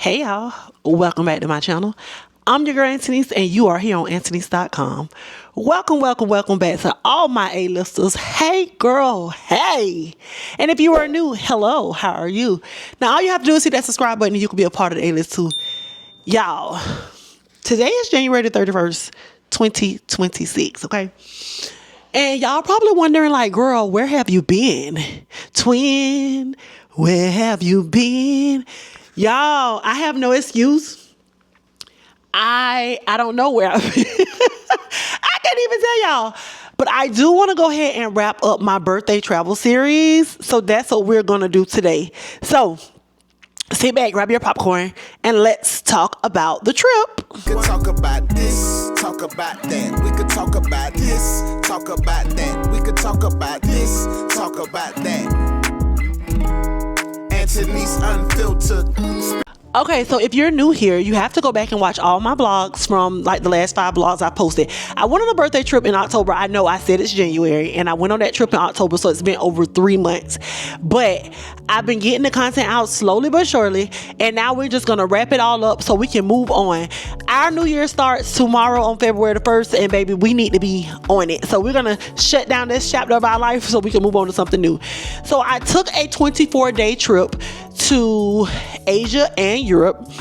Hey y'all, welcome back to my channel. I'm your girl Antonice and you are here on Antonice.com. Welcome back to all my A-listers. Hey girl, hey. And if you are new, hello, how are you? Now all you have to do is hit that subscribe button and you can be a part of the A-list too. Y'all, today is January the 31st, 2026, okay? And y'all probably wondering like, girl, where have you been? Twin, where have you been? Y'all, I have no excuse. I don't know where I've been. I can't even tell y'all. But I do want to go ahead and wrap up my birthday travel series. So that's what we're going to do today. So sit back, grab your popcorn, and let's talk about the trip. We could talk about this, talk about that. We could talk about this, talk about that. We could talk about this, talk about that. Antonice Unfiltered. Okay, so if you're new here, you have to go back and watch all my vlogs from like the last 5 vlogs I posted. I went on a birthday trip in October. I know I said it's January, and I went on that trip in October, so it's been over 3 months. But I've been getting the content out slowly but surely, and now we're just gonna wrap it all up so we can move on. Our new year starts tomorrow on February the 1st, and baby, we need to be on it. So we're gonna shut down this chapter of our life so we can move on to something new. So I took a 24-day trip to Asia and Europe.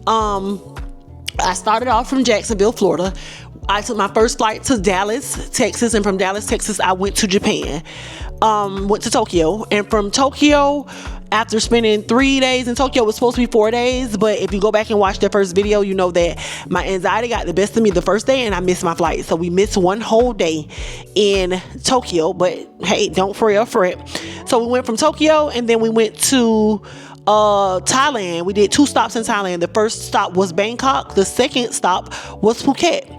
I started off from Jacksonville, Florida. I took my first flight to Dallas, Texas, and from Dallas, Texas, I went to Japan. Went to Tokyo, and from Tokyo, after spending 3 days in Tokyo, it was supposed to be 4 days, but if you go back and watch that first video, you know that my anxiety got the best of me the first day and I missed my flight. So we missed 1 whole day in Tokyo, but hey, don't fret. So we went from Tokyo and then we went to Thailand. We did 2 stops in Thailand. The first stop was Bangkok. The second stop was Phuket.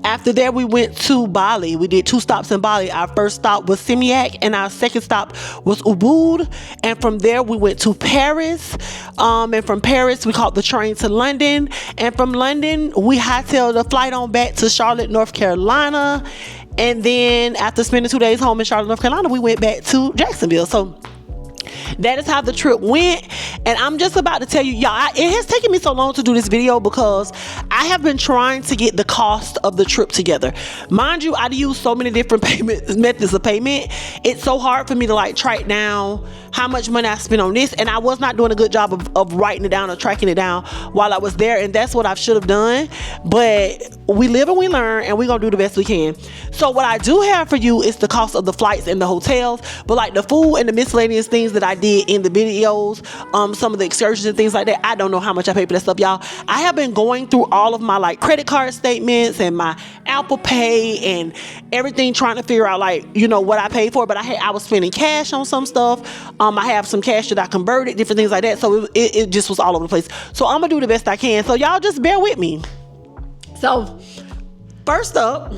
After that, we went to Bali. We did 2 stops in Bali. Our first stop was Seminyak, and our second stop was Ubud. And from there, we went to Paris. And from Paris, we caught the train to London. And from London, we hightailed a flight on back to Charlotte, North Carolina. And then after spending 2 days home in Charlotte, North Carolina, we went back to Jacksonville. So that is how the trip went. And I'm just about to tell you, y'all, it has taken me so long to do this video because I have been trying to get the cost of the trip together. Mind you, I use so many different methods of payment. It's so hard for me to like track down how much money I spent on this, and I was not doing a good job of writing it down or tracking it down while I was there, and that's what I should have done. But we live and we learn, and we're gonna do the best we can. So what I do have for you is the cost of the flights and the hotels, but like the food and the miscellaneous things that I did in the videos, some of the excursions and things like that, I don't know how much I paid for that stuff, y'all. I have been going through all of my like credit card statements and my Apple Pay and everything, trying to figure out like, you know, what I paid for. But I was spending cash on some stuff. I have some cash that I converted, different things like that. So it just was all over the place. So I'm gonna do the best I can. So y'all just bear with me. So first up,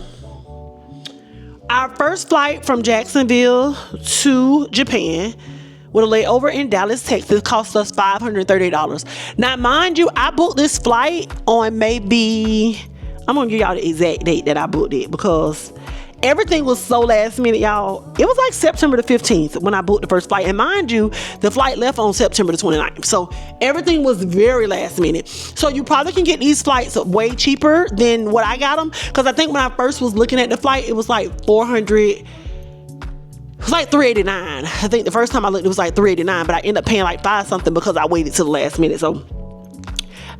our first flight from Jacksonville to Japan with a layover in Dallas, Texas, cost us $538. Now, mind you, I booked this flight on maybe, I'm gonna give y'all the exact date that I booked it because everything was so last minute, y'all. It was like September the 15th when I booked the first flight. And mind you, the flight left on September the 29th. So everything was very last minute. So you probably can get these flights way cheaper than what I got them. Because I think when I first was looking at the flight, it was like $400. It was like $389. I think the first time I looked, it was like $389, but I ended up paying like $5 something because I waited till the last minute. So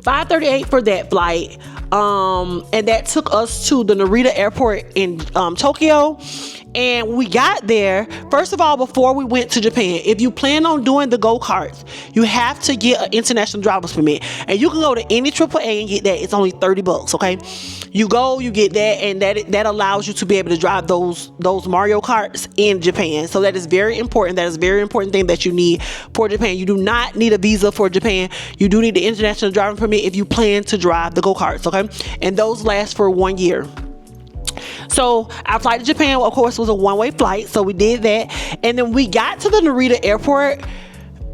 $538 for that flight. And that took us to the Narita airport in Tokyo. And we got there, first of all, before we went to Japan, if you plan on doing the go-karts, you have to get an international driver's permit. And you can go to any AAA and get that. It's only $30, okay? You go, you get that, and that allows you to be able to drive those Mario Karts in Japan. So that is very important. That is a very important thing that you need for Japan. You do not need a visa for Japan. You do need the international driving permit if you plan to drive the go-karts, okay? And those last for 1 year. So our flight to Japan, of course, was a one-way flight. So we did that. And then we got to the Narita airport.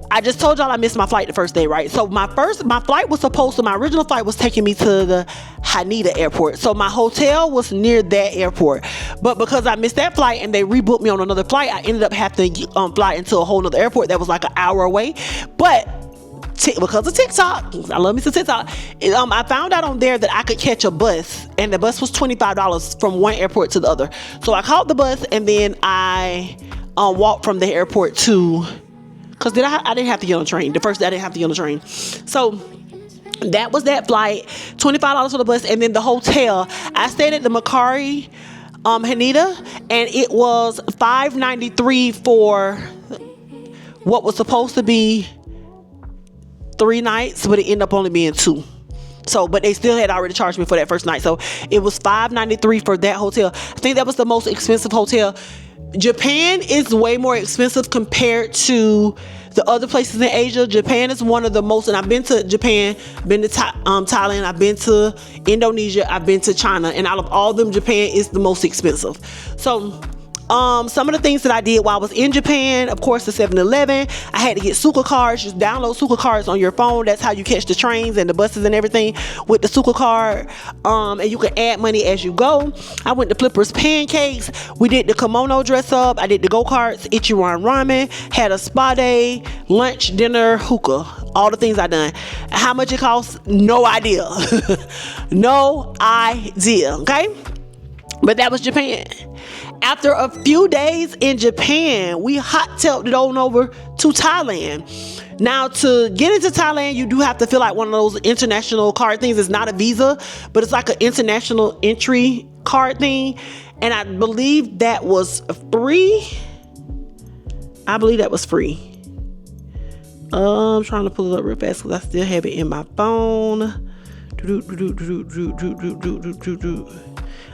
I just told y'all I missed my flight the first day, right? So my flight was my original flight was taking me to the Haneda airport. So my hotel was near that airport. But because I missed that flight and they rebooked me on another flight, I ended up having to fly into a whole nother airport that was like an hour away. But because of TikTok, I love me some TikTok. I found out on there that I could catch a bus, and the bus was $25 from one airport to the other. So I caught the bus, and then I walked from the airport to, because I didn't have to get on a train. The first day I didn't have to get on a train. So that was that flight, $25 for the bus, and then the hotel. I stayed at the Macari Haneda, and it was $593 for what was supposed to be 3 nights, but it ended up only being 2. So, but they still had already charged me for that first night. So it was $593 for that hotel. I think that was the most expensive hotel. Japan is way more expensive compared to the other places in Asia. Japan is one of the most, and I've been to Japan, been to Thailand, I've been to Indonesia, I've been to China, and out of all of them, Japan is the most expensive. So some of the things that I did while I was in Japan, of course, the 7-Eleven, I had to get Suica cards. Just download Suica cards on your phone. That's how you catch the trains and the buses and everything with the Suica card. And you can add money as you go. I went to Flipper's Pancakes. We did the kimono dress up. I did the go-karts, Ichiran ramen, had a spa day, lunch, dinner, hookah. All the things I done. How much it costs? No idea. No idea, okay? But that was Japan. After a few days in Japan, we hot-tailed it on over to Thailand. Now, to get into Thailand, you do have to fill out one of those international card things. It's not a visa, but it's like an international entry card thing. And I believe that was free. I'm trying to pull it up real fast because I still have it in my phone.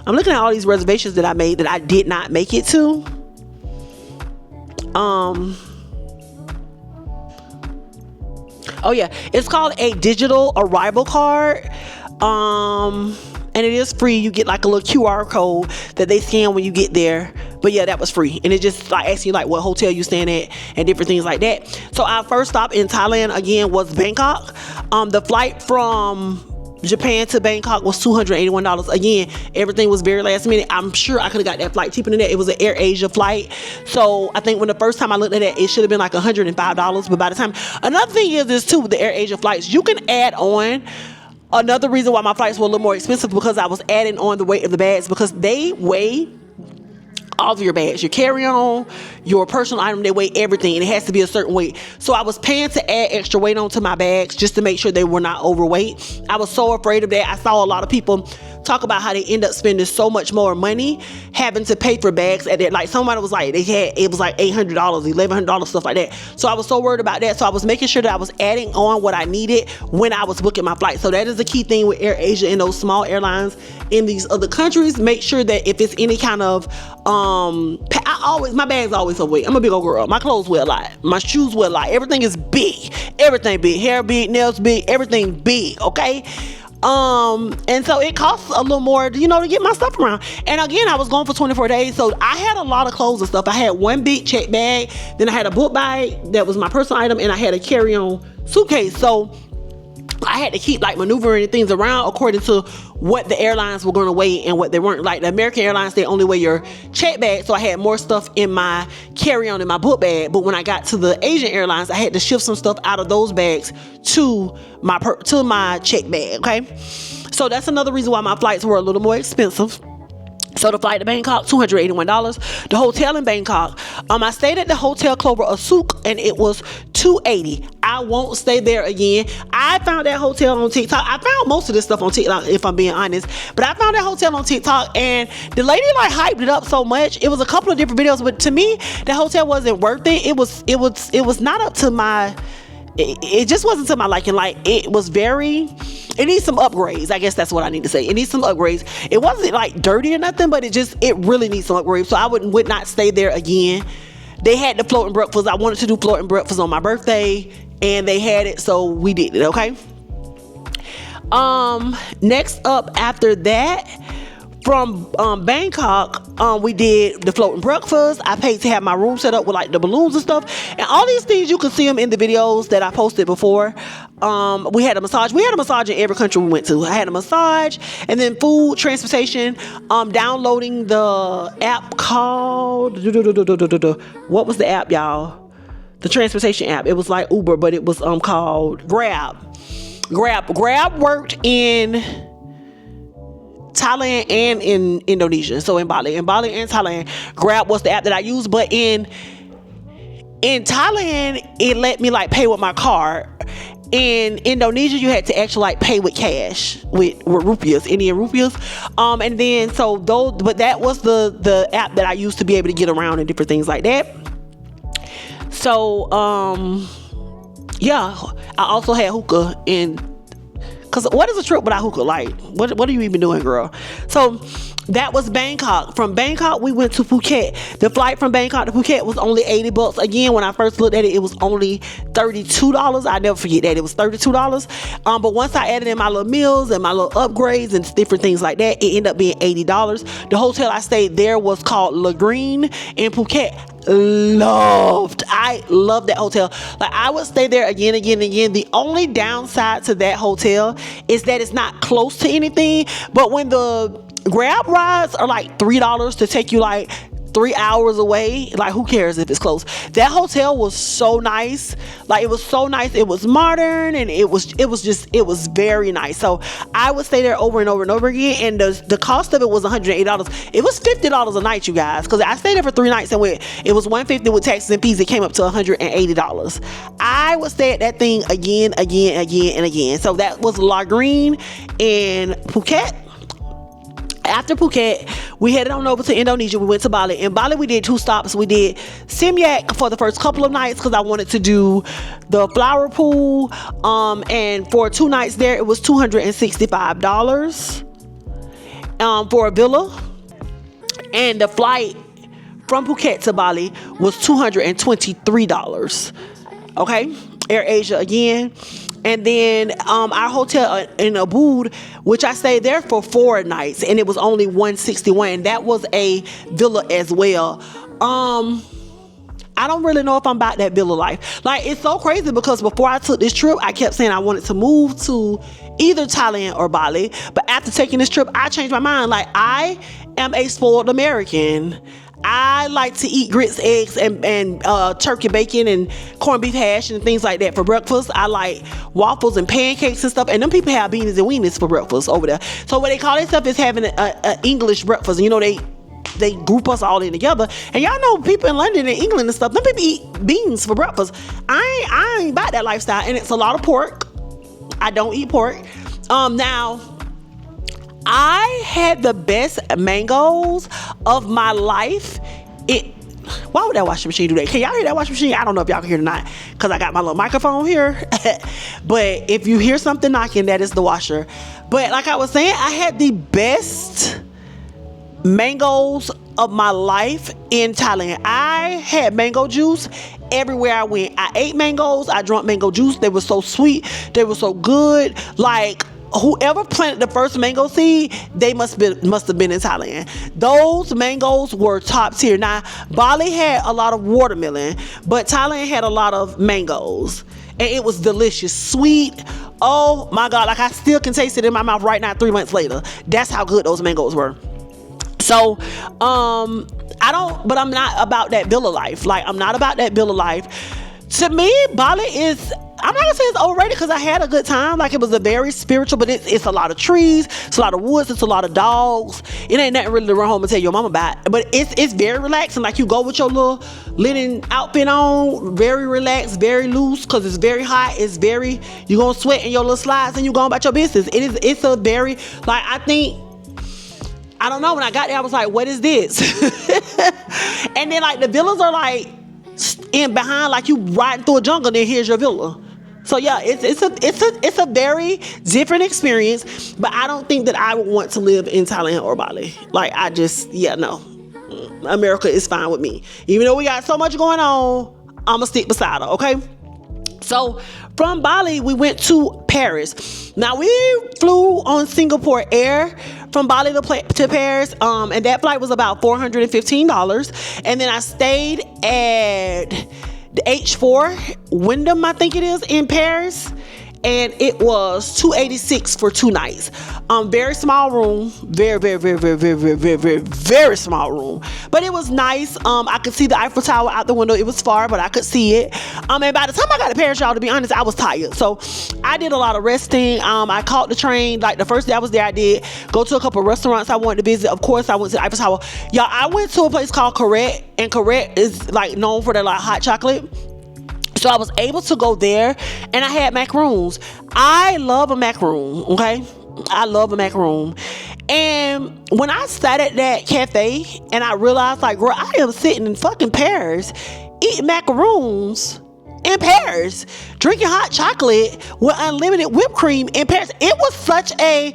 I'm looking at all these reservations that I made that I did not make it to. Oh yeah, it's called a digital arrival card. And it is free. You get like a little QR code that they scan when you get there. But yeah, that was free. And it just like asking you like what hotel you staying at and different things like that. So our first stop in Thailand again was Bangkok. The flight from Japan to Bangkok was $281. Again, everything was very last minute. I'm sure I could have got that flight cheaper than that. It was an Air Asia flight. So I think when the first time I looked at it, it should have been like $105. But by the time, another thing is too, with the Air Asia flights, you can add on. Another reason why my flights were a little more expensive because I was adding on the weight of the bags because they weigh all of your bags, your carry-on, your personal item, they weigh everything and it has to be a certain weight. So I was paying to add extra weight onto my bags just to make sure they were not overweight. I was so afraid of that. I saw a lot of people talk about how they end up spending so much more money having to pay for bags at that. Like somebody was like, it was like $800, $1,100, stuff like that. So I was so worried about that. So I was making sure that I was adding on what I needed when I was booking my flight. So that is a key thing with Air Asia and those small airlines in these other countries. Make sure that if it's any kind of, my bag's always overweight. I'm a big old girl. My clothes weigh a lot. My shoes weigh a lot. Everything is big. Everything big. Hair big, nails big, everything big, okay? And so it costs a little more, to get my stuff around. And again, I was gone for 24 days, so I had a lot of clothes and stuff. I had one big check bag, then I had a book bag that was my personal item, and I had a carry-on suitcase. So I had to keep like maneuvering things around according to what the airlines were going to weigh and what they weren't. Like the American Airlines, they only weigh your check bag, so I had more stuff in my carry-on in my book bag. But when I got to the Asian Airlines, I had to shift some stuff out of those bags to my check bag. Okay, so that's another reason why my flights were a little more expensive. So the flight to Bangkok, $281. The hotel in Bangkok, I stayed at the Hotel Clover Asuk and it was $280. I won't stay there again. I found that hotel on TikTok. I found most of this stuff on TikTok, if I'm being honest. But I found that hotel on TikTok and the lady like hyped it up so much. It was a couple of different videos, but to me, the hotel wasn't worth it. It was not up to my. It just wasn't to my liking. Like it needs some upgrades. I guess that's what I need to say. It needs some upgrades. It wasn't like dirty or nothing, but it really needs some upgrades. So I would not stay there again. They had the floating breakfast. I wanted to do floating breakfast on my birthday and they had it. So we did it. Okay. Next up after that, from Bangkok, we did the floating breakfast. I paid to have my room set up with like the balloons and stuff. And all these things, you can see them in the videos that I posted before. We had a massage. We had a massage in every country we went to. I had a massage and then food, transportation, downloading the app called, what was the app, y'all? the transportation app. It was like Uber, but it was called Grab. Grab worked in Thailand and in Indonesia. So in Bali and Thailand, Grab was the app that I used. But in Thailand, it let me like pay with my card. In Indonesia, you had to actually like pay with cash, with rupiahs, Indian rupiahs. And then but that was the app that I used to be able to get around and different things like that. So yeah, I also had hookah because what is a trip without hookah? Like, what are you even doing, girl? So that was Bangkok. From Bangkok, we went to Phuket. The flight from Bangkok to Phuket was only $80. Again, when I first looked at it, it was only $32. I never forget that. It was $32. But once I added in my little meals and my little upgrades and different things like that, it ended up being $80. The hotel I stayed there was called La Green in Phuket. I loved that hotel. Like, I would stay there again. The only downside to that hotel is that it's not close to anything. But when the Grab rides are like $3 to take you like 3 hours away, like, who cares if it's close? That hotel was so nice. Like, it was so nice. It was modern, and it was very nice. So I would stay there over and over again, and the cost of it was $180. It was $50 a night, you guys, because I stayed there for 3 nights, and it was $150 with taxes and fees. It came up to $180. I would stay at that thing again and again. So that was La Green in Phuket. After Phuket, we headed on over to Indonesia. We went to Bali. In Bali, we did 2 stops. We did Simyak for the first couple of nights because I wanted to do the flower pool. And for 2 nights there, it was $265 for a villa. And the flight from Phuket to Bali was $223. Okay, Air Asia again. And then our hotel in Ubud, which I stayed there for 4 nights, and it was only $161. And that was a villa as well. I don't really know if I'm about that villa life. Like, it's so crazy because before I took this trip, I kept saying I wanted to move to either Thailand or Bali. But after taking this trip, I changed my mind. Like, I am a spoiled American. I like to eat grits, eggs, and turkey bacon and corned beef hash and things like that for breakfast. I like waffles and pancakes and stuff. And them people have beanies and weenies for breakfast over there. So what they call this stuff is having an English breakfast. And, you know, they group us all in together. And y'all know people in London and England and stuff, them people eat beans for breakfast. I ain't about that lifestyle. And it's a lot of pork. I don't eat pork. Now, I had the best mangoes of my life. Why would that washing machine do that? Can y'all hear that washing machine? I don't know if y'all can hear it or not because I got my little microphone here. But if you hear something knocking, that is the washer. But like I was saying, I had the best mangoes of my life in Thailand. I had mango juice everywhere I went. I ate mangoes. I drank mango juice. They were so sweet. They were so good. Like, whoever planted the first mango seed, they must have been in Thailand. Those mangoes were top tier. Now, Bali had a lot of watermelon, but Thailand had a lot of mangoes. And it was delicious. Sweet. Oh my God. Like, I still can taste it in my mouth right now 3 months later. That's how good those mangoes were. So, I'm not about that villa life. Like, I'm not about that villa life. To me, Bali is, I'm not gonna say it's overrated because I had a good time. Like, it was a very spiritual, but it's a lot of trees, it's a lot of woods, it's a lot of dogs. It ain't nothing really to run home and tell your mama about. But it's very relaxing. Like, you go with your little linen outfit on, very relaxed, very loose, because it's very hot. You're gonna sweat in your little slides and you going about your business. It's a very, like, I don't know, when I got there, I was like, what is this? And then, like, the villas are like in behind, like you riding through a jungle, then here's your villa. So yeah, it's a very different experience, but I don't think that I would want to live in Thailand or Bali. Like, no. America is fine with me. Even though we got so much going on, I'ma stick beside her, okay? So from Bali, we went to Paris. Now, we flew on Singapore Air from Bali to Paris, and that flight was about $415. And then I stayed at the H4 Wyndham, I think it is, in Paris, and it was $286 for 2 nights. Very small room, very, very, very, very, very, very, very, very, very small room, but it was nice. I could see the Eiffel Tower out the window. It was far, but I could see it. And by the time I got to Paris, y'all, to be honest, I was tired. So I did a lot of resting. I caught the train. Like the first day I was there, I did go to a couple of restaurants I wanted to visit. Of course, I went to the Eiffel Tower. Y'all, I went to a place called Corette, and Corette is like known for their like hot chocolate. So I was able to go there, and I had macaroons. I love a macaroon, okay? I love a macaroon. And when I sat at that cafe, and I realized, like, girl, I am sitting in fucking Paris, eating macaroons in Paris, drinking hot chocolate with unlimited whipped cream in Paris. It was such a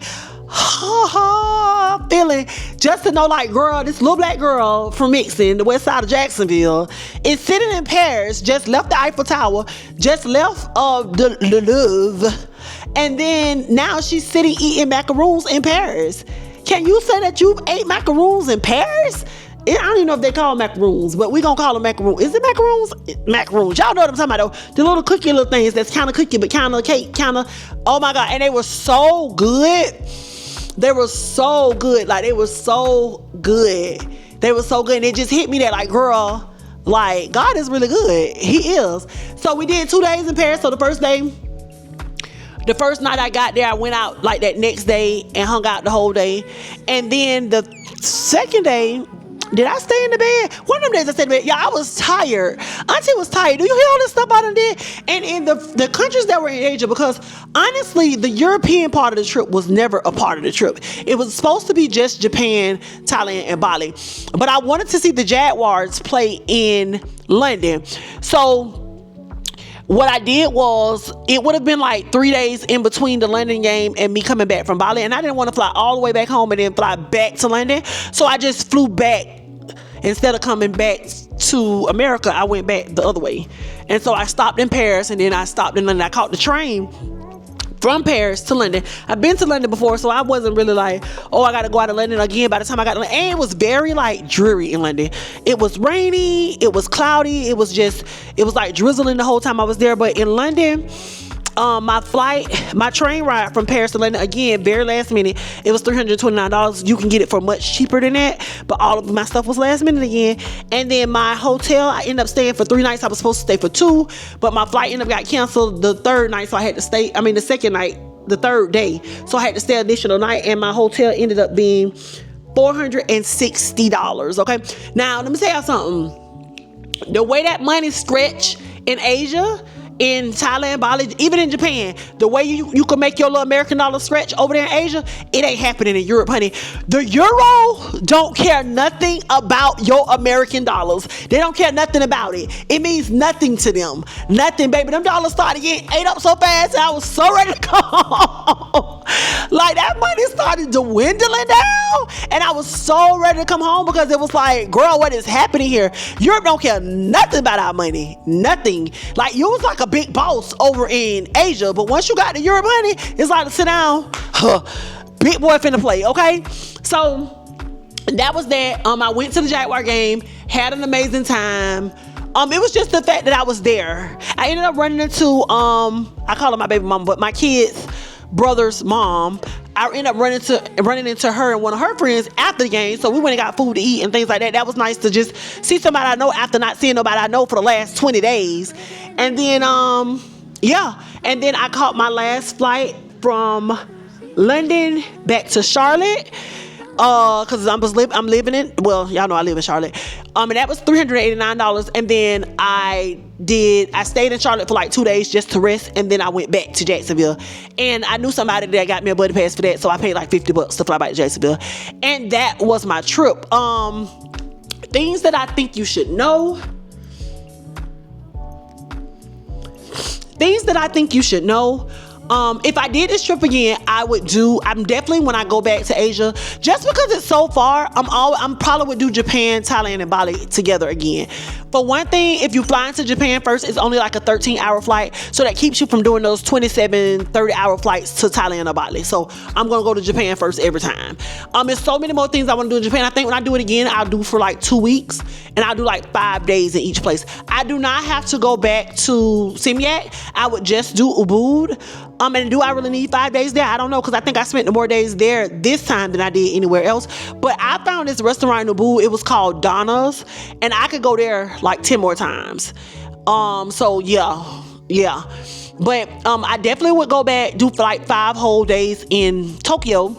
feeling just to know, like, girl, this little black girl from Mixon, the west side of Jacksonville, is sitting in Paris, just left the Eiffel Tower, just left the Louvre, and then now she's sitting eating macaroons in Paris. Can you say that you've ate macaroons in Paris? I don't even know if they call them macaroons, but we gonna call them macaroons. Is it macaroons? Macaroons. Y'all know what I'm talking about though. The little cookie little things that's kind of cookie, but kind of cake, kind of, oh my God. And they were so good. They were so good. Like, they were so good. They were so good. And it just hit me that, like, girl, like, God is really good. He is. So we did 2 days in Paris. So the first night I got there, I went out like that next day and hung out the whole day. And then the second day, did I stay in the bed? One of them days I stayed in the bed. Yeah, I was tired. Auntie was tired. Do you hear all this stuff I done did? And in the countries that were in Asia, because honestly, the European part of the trip was never a part of the trip. It was supposed to be just Japan, Thailand, and Bali. But I wanted to see the Jaguars play in London. So what I did was, it would have been like 3 days in between the London game and me coming back from Bali. And I didn't want to fly all the way back home and then fly back to London. So I just flew back. Instead of coming back to America, I went back the other way. And so I stopped in Paris, and then I stopped in London. I caught the train from Paris to London. I've been to London before, so I wasn't really like, oh, I got to go out of London again by the time I got to London. And it was very like dreary in London. It was rainy. It was cloudy. It was like drizzling the whole time I was there. But in London, my train ride from Paris to London, again, very last minute, it was $329. You can get it for much cheaper than that, but all of my stuff was last minute again. And then my hotel, I ended up staying for 3 nights. I was supposed to stay for 2, but my flight ended up got canceled the third night, so I had to stay, the second night, the third day, so I had to stay an additional night, and my hotel ended up being $460. Okay, now let me tell y'all something. The way that money stretch in Asia, in Thailand, Bali, even in Japan, the way you can make your little American dollar stretch over there in Asia, it ain't happening in Europe, honey. The euro don't care nothing about your American dollars. They don't care nothing about it. It means nothing to them. Nothing, baby. Them dollars started getting ate up so fast, and I was so ready to go home. Like, that money started dwindling down, and I was so ready to come home, because it was like, girl, what is happening here? Europe don't care nothing about our money. Nothing. Like, you was like a big boss over in Asia, but once you got the Europe money, it's like, sit down, big boy finna play. Okay, so that was that. I went to the Jaguar game, had an amazing time. It was just the fact that I was there. I ended up running into I call her my baby mama, but my kid's brother's mom. I ended up running into her and one of her friends after the game. So we went and got food to eat and things like that. That was nice to just see somebody I know after not seeing nobody I know for the last 20 days. And then, and then I caught my last flight from London back to Charlotte. Cause I'm living in, well, y'all know I live in Charlotte. And that was $389. And then I stayed in Charlotte for like 2 days just to rest. And then I went back to Jacksonville, and I knew somebody that got me a buddy pass for that. So I paid like $50 to fly back to Jacksonville. And that was my trip. Things that I think you should know. Things that I think you should know. If I did this trip again, I'm definitely, when I go back to Asia, just because it's so far, I'm probably would do Japan, Thailand, and Bali together again. For one thing, if you fly into Japan first, it's only like a 13-hour flight, so that keeps you from doing those 27, 30-hour flights to Thailand or Bali. So I'm gonna go to Japan first every time. There's so many more things I want to do in Japan. I think when I do it again, I'll do for like 2 weeks, and I'll do like 5 days in each place. I do not have to go back to Simyak. I would just do Ubud. And do I really need 5 days there? I don't know, because I think I spent more days there this time than I did anywhere else. But I found this restaurant in Ubud. It was called Donna's, and I could go there like 10 more times. So yeah. But I definitely would go back, do like 5 whole days in Tokyo,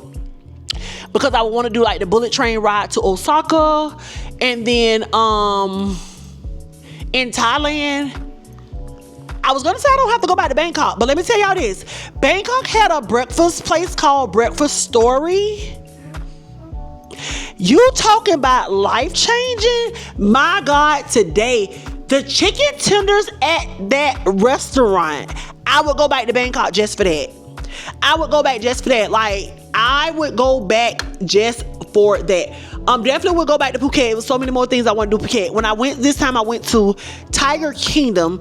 because I would want to do like the bullet train ride to Osaka, and then in Thailand, I was gonna say I don't have to go back to Bangkok, but let me tell y'all this: Bangkok had a breakfast place called Breakfast Story. You talking about life changing? My God, today. The chicken tenders at that restaurant, I would go back to Bangkok just for that. I would go back just for that. Like, I would go back just for that. Definitely would go back to Phuket. There was so many more things I want to do Phuket. When I went this time, I went to Tiger Kingdom.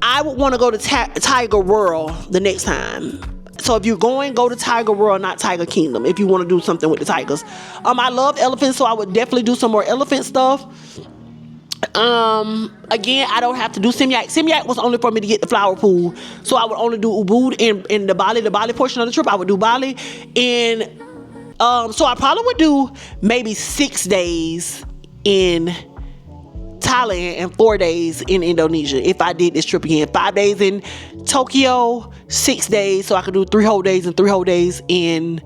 I would want to go to Tiger World the next time. So if you're going, go to Tiger World, not Tiger Kingdom, if you want to do something with the tigers. I love elephants, so I would definitely do some more elephant stuff. Again, I don't have to do Simyak. Simyak was only for me to get the flower pool, so I would only do Ubud in the Bali portion of the trip. I would do Bali, and so I probably would do maybe 6 days in Thailand and 4 days in Indonesia if I did this trip again. 5 days in Tokyo, 6 days, so I could do 3 whole days and 3 whole days in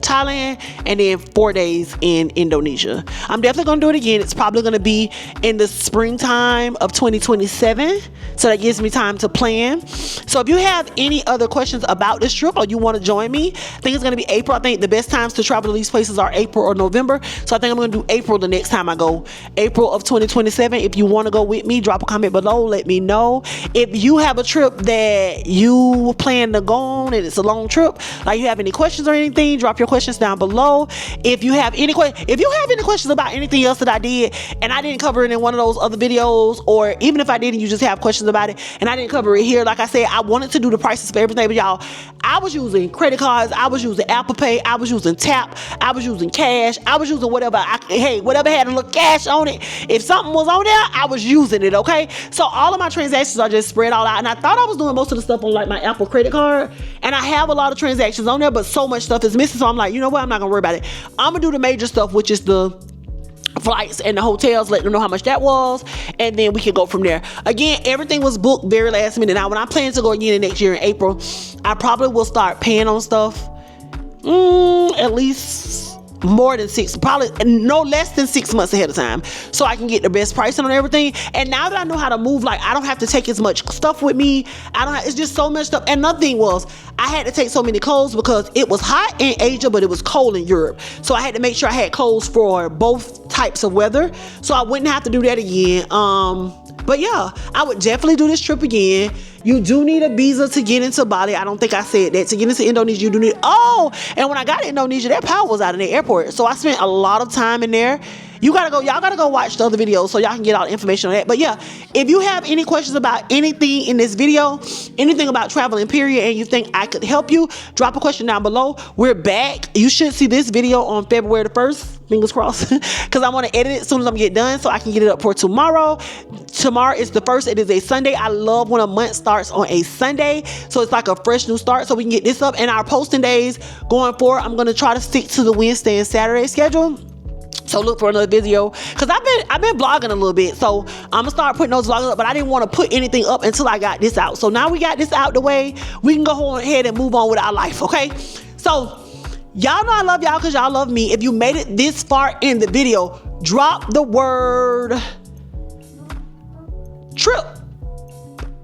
Thailand, and then 4 days in Indonesia. I'm definitely gonna do it again. It's probably gonna be in the springtime of 2027, so that gives me time to plan. So if you have any other questions about this trip, or you want to join me, I think it's gonna be April. I think the best times to travel to these places are April or November, so I think I'm gonna do April the next time I go, April of 2027. If you want to go with me, drop a comment below, let me know. If you have a trip that you plan to go on and it's a long trip, like you have any questions or anything, drop your questions down below. If you have any questions about anything else that I did and I didn't cover it in one of those other videos, or even if I did and you just have questions about it and I didn't cover it here, like I said, I wanted to do the prices for everything, but y'all, I was using credit cards, I was using Apple Pay, I was using Tap, I was using cash, I was using whatever whatever had a little cash on it. If something was on there, I was using it, okay? So all of my transactions are just spread all out, and I thought I was doing most of the stuff on like my Apple credit card, and I have a lot of transactions on there, but so much stuff is missing, so I'm like, you know what, I'm not gonna worry about it. I'm gonna do the major stuff, which is the flights and the hotels, let them know how much that was, and then we can go from there. Again, everything was booked very last minute. Now when I plan to go again next year in April, I probably will start paying on stuff at least more than probably no less than 6 months ahead of time, so I can get the best pricing on everything. And now that I know how to move, like, I don't have to take as much stuff with me. It's just so much stuff. And another thing was, I had to take so many clothes because it was hot in Asia, but it was cold in Europe. So I had to make sure I had clothes for both types of weather, so I wouldn't have to do that again. But yeah, I would definitely do this trip again. You do need a visa to get into Bali. I don't think I said that. To get into Indonesia, you do need... Oh, and when I got to Indonesia, that power was out in the airport. So I spent a lot of time in there. Y'all gotta go watch the other videos so y'all can get all the information on that. But yeah, if you have any questions about anything in this video, anything about traveling period, and you think I could help you, drop a question down below. We're back. You should see this video on February the 1st. Fingers crossed, because I want to edit it as soon as I'm get done so I can get it up for tomorrow. Tomorrow is the 1st. It is a Sunday. I love when a month starts on a Sunday, so it's like a fresh new start, so we can get this up. And our posting days going forward, I'm going to try to stick to the Wednesday and Saturday schedule. So look for another video, because I've been vlogging a little bit, so I'm gonna start putting those vlogs up, but I didn't want to put anything up until I got this out. So now we got this out the way, we can go ahead and move on with our life, okay? So y'all know I love y'all because y'all love me. If you made it this far in the video, drop the word trip.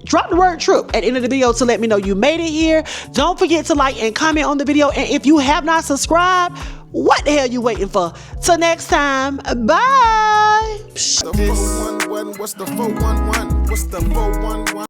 Drop the word trip at the end of the video to let me know you made it here. Don't forget to like and comment on the video, and if you have not subscribed, what the hell you waiting for? Till next time, bye. The 411, what's the 411? What's the 411?